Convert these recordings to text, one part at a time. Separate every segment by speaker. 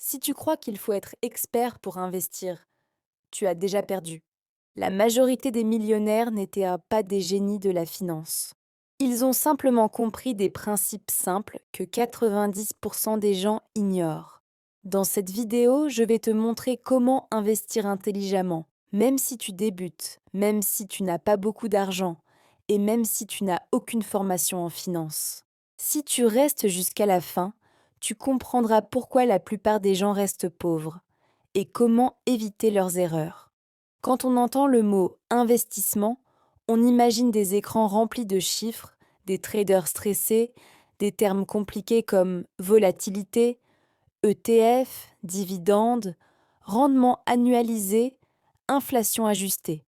Speaker 1: Si tu crois qu'il faut être expert pour investir, tu as déjà perdu. La majorité des millionnaires n'étaient pas des génies de la finance. Ils ont simplement compris des principes simples que 90% des gens ignorent. Dans cette vidéo, je vais te montrer comment investir intelligemment, même si tu débutes, même si tu n'as pas beaucoup d'argent et même si tu n'as aucune formation en finance. Si tu restes jusqu'à la fin, tu comprendras pourquoi la plupart des gens restent pauvres et comment éviter leurs erreurs. Quand on entend le mot investissement, on imagine des écrans remplis de chiffres, des traders stressés, des termes compliqués comme volatilité, ETF, dividendes, rendement annualisé, inflation ajustée.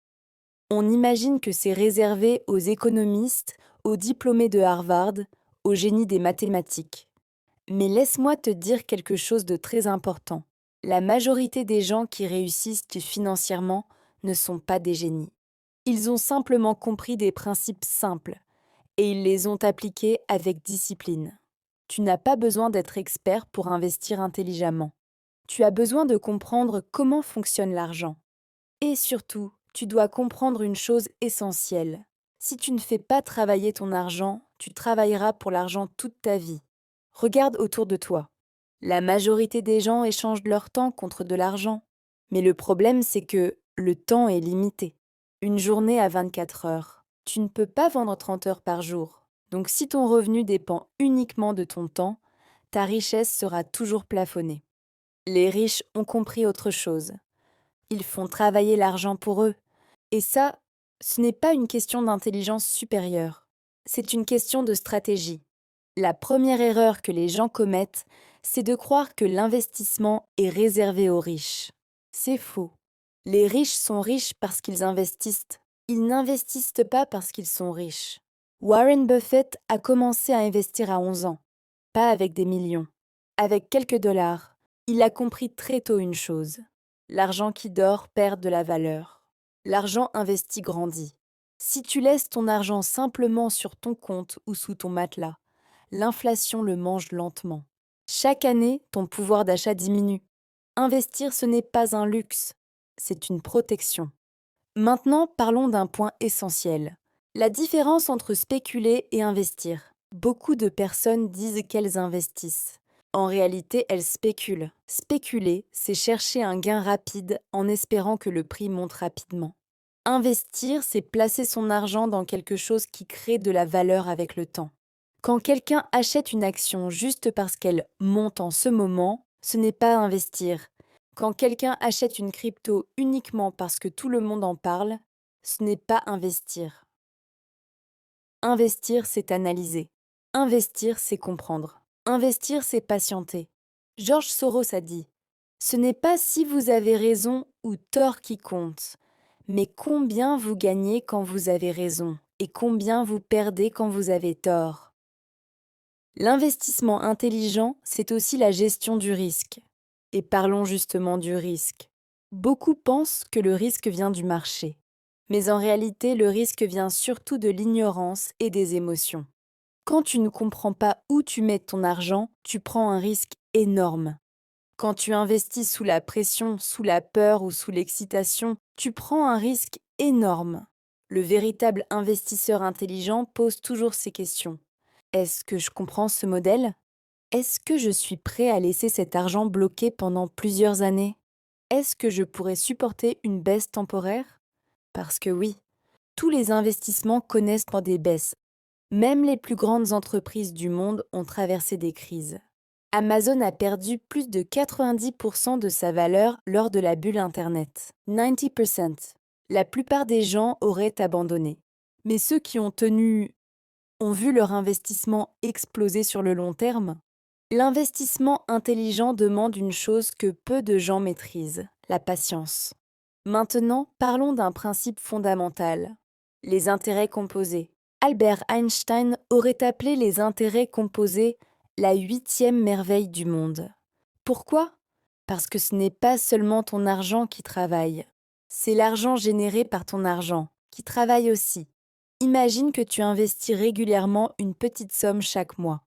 Speaker 1: On imagine que c'est réservé aux économistes, aux diplômés de Harvard, aux génies des mathématiques. Mais laisse-moi te dire quelque chose de très important. La majorité des gens qui réussissent financièrement ne sont pas des génies. Ils ont simplement compris des principes simples et ils les ont appliqués avec discipline. Tu n'as pas besoin d'être expert pour investir intelligemment. Tu as besoin de comprendre comment fonctionne l'argent. Et surtout, tu dois comprendre une chose essentielle. Si tu ne fais pas travailler ton argent, tu travailleras pour l'argent toute ta vie. Regarde autour de toi. La majorité des gens échangent leur temps contre de l'argent. Mais le problème, c'est que le temps est limité. Une journée a 24 heures. Tu ne peux pas vendre 30 heures par jour. Donc si ton revenu dépend uniquement de ton temps, ta richesse sera toujours plafonnée. Les riches ont compris autre chose. Ils font travailler l'argent pour eux. Et ça, ce n'est pas une question d'intelligence supérieure. C'est une question de stratégie. La première erreur que les gens commettent, c'est de croire que l'investissement est réservé aux riches. C'est faux. Les riches sont riches parce qu'ils investissent. Ils n'investissent pas parce qu'ils sont riches. Warren Buffett a commencé à investir à 11 ans, pas avec des millions, avec quelques dollars. Il a compris très tôt une chose. L'argent qui dort perd de la valeur. L'argent investi grandit. Si tu laisses ton argent simplement sur ton compte ou sous ton matelas, l'inflation le mange lentement. Chaque année, ton pouvoir d'achat diminue. Investir, ce n'est pas un luxe, c'est une protection. Maintenant, parlons d'un point essentiel. La différence entre spéculer et investir. Beaucoup de personnes disent qu'elles investissent. En réalité, elles spéculent. Spéculer, c'est chercher un gain rapide en espérant que le prix monte rapidement. Investir, c'est placer son argent dans quelque chose qui crée de la valeur avec le temps. Quand quelqu'un achète une action juste parce qu'elle monte en ce moment, ce n'est pas investir. Quand quelqu'un achète une crypto uniquement parce que tout le monde en parle, ce n'est pas investir. Investir, c'est analyser. Investir, c'est comprendre. Investir, c'est patienter. George Soros a dit : « Ce n'est pas si vous avez raison ou tort qui compte, mais combien vous gagnez quand vous avez raison et combien vous perdez quand vous avez tort. » L'investissement intelligent, c'est aussi la gestion du risque. Et parlons justement du risque. Beaucoup pensent que le risque vient du marché. Mais en réalité, le risque vient surtout de l'ignorance et des émotions. Quand tu ne comprends pas où tu mets ton argent, tu prends un risque énorme. Quand tu investis sous la pression, sous la peur ou sous l'excitation, tu prends un risque énorme. Le véritable investisseur intelligent pose toujours ces questions. Est-ce que je comprends ce modèle ? Est-ce que je suis prêt à laisser cet argent bloqué pendant plusieurs années ? Est-ce que je pourrais supporter une baisse temporaire ? Parce que oui, tous les investissements connaissent par des baisses. Même les plus grandes entreprises du monde ont traversé des crises. Amazon a perdu plus de 90% de sa valeur lors de la bulle Internet. 90%. La plupart des gens auraient abandonné. Mais ceux qui ont tenu ont vu leur investissement exploser sur le long terme. L'investissement intelligent demande une chose que peu de gens maîtrisent, la patience. Maintenant, parlons d'un principe fondamental, les intérêts composés. Albert Einstein aurait appelé les intérêts composés la 8e merveille du monde. Pourquoi ? Parce que ce n'est pas seulement ton argent qui travaille, c'est l'argent généré par ton argent qui travaille aussi. Imagine que tu investis régulièrement une petite somme chaque mois.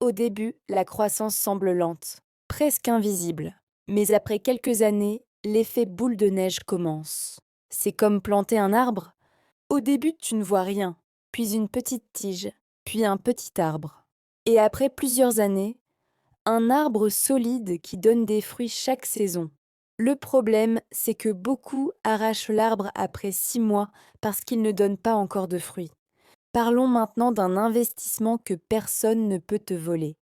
Speaker 1: Au début, la croissance semble lente, presque invisible. Mais après quelques années, l'effet boule de neige commence. C'est comme planter un arbre. Au début, tu ne vois rien, puis une petite tige, puis un petit arbre. Et après plusieurs années, un arbre solide qui donne des fruits chaque saison. Le problème, c'est que beaucoup arrachent l'arbre après 6 mois parce qu'il ne donne pas encore de fruits. Parlons maintenant d'un investissement que personne ne peut te voler.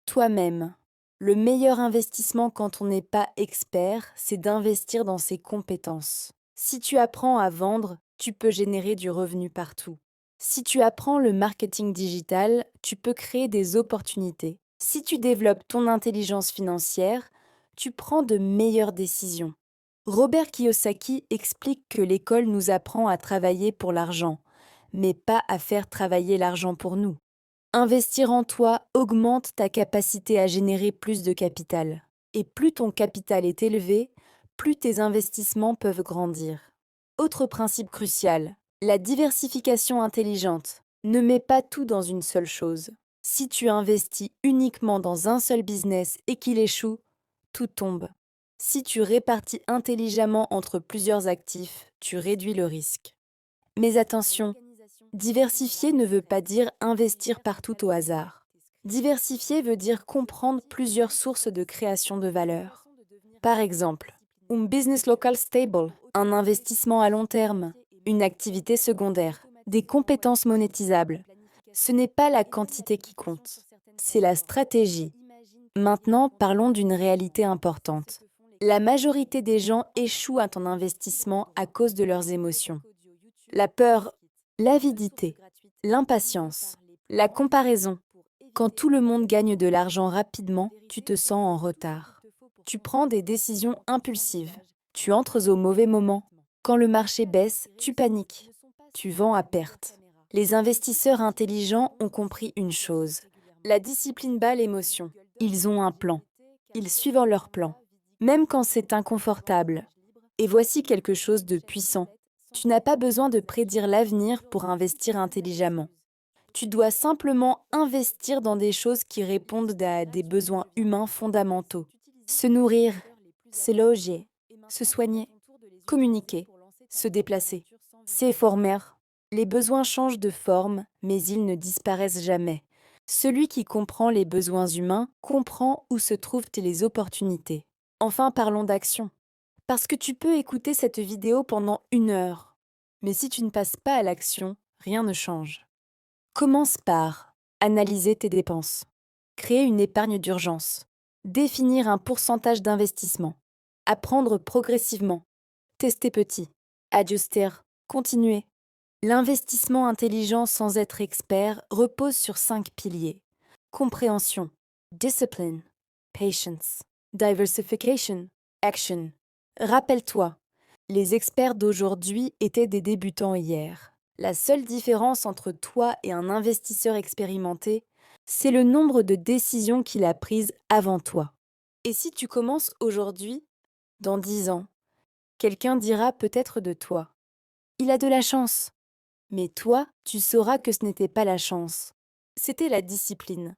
Speaker 1: Toi-même. Le meilleur investissement quand on n'est pas expert, c'est d'investir dans ses compétences. Si tu apprends à vendre, tu peux générer du revenu partout. Si tu apprends le marketing digital, tu peux créer des opportunités. Si tu développes ton intelligence financière, tu prends de meilleures décisions. Robert Kiyosaki explique que l'école nous apprend à travailler pour l'argent, mais pas à faire travailler l'argent pour nous. Investir en toi augmente ta capacité à générer plus de capital. Et plus ton capital est élevé, plus tes investissements peuvent grandir. Autre principe crucial, la diversification intelligente. Ne mets pas tout dans une seule chose. Si tu investis uniquement dans un seul business et qu'il échoue, tout tombe. Si tu répartis intelligemment entre plusieurs actifs, tu réduis le risque. Mais attention, diversifier ne veut pas dire investir partout au hasard. Diversifier veut dire comprendre plusieurs sources de création de valeur. Par exemple, un business local stable, un investissement à long terme, une activité secondaire, des compétences monétisables. Ce n'est pas la quantité qui compte, c'est la stratégie. Maintenant, parlons d'une réalité importante. La majorité des gens échouent à ton investissement à cause de leurs émotions. La peur, l'avidité, l'impatience, la comparaison. Quand tout le monde gagne de l'argent rapidement, tu te sens en retard. Tu prends des décisions impulsives. Tu entres au mauvais moment. Quand le marché baisse, tu paniques. Tu vends à perte. Les investisseurs intelligents ont compris une chose. La discipline bat l'émotion. Ils ont un plan. Ils suivent leur plan, même quand c'est inconfortable. Et voici quelque chose de puissant. Tu n'as pas besoin de prédire l'avenir pour investir intelligemment. Tu dois simplement investir dans des choses qui répondent à des besoins humains fondamentaux. Se nourrir, se loger, se soigner, communiquer, se déplacer. C'est éphémère. Les besoins changent de forme, mais ils ne disparaissent jamais. Celui qui comprend les besoins humains comprend où se trouvent les opportunités. Enfin, parlons d'action. Parce que tu peux écouter cette vidéo pendant 1 heure. Mais si tu ne passes pas à l'action, rien ne change. Commence par analyser tes dépenses, créer une épargne d'urgence, définir un pourcentage d'investissement, apprendre progressivement, tester petit, ajuster, continuer. L'investissement intelligent sans être expert repose sur 5 piliers. Compréhension, discipline, patience, diversification, action. Rappelle-toi, les experts d'aujourd'hui étaient des débutants hier. La seule différence entre toi et un investisseur expérimenté, c'est le nombre de décisions qu'il a prises avant toi. Et si tu commences aujourd'hui, dans 10 ans, quelqu'un dira peut-être de toi: il a de la chance. Mais toi, tu sauras que ce n'était pas la chance. C'était la discipline.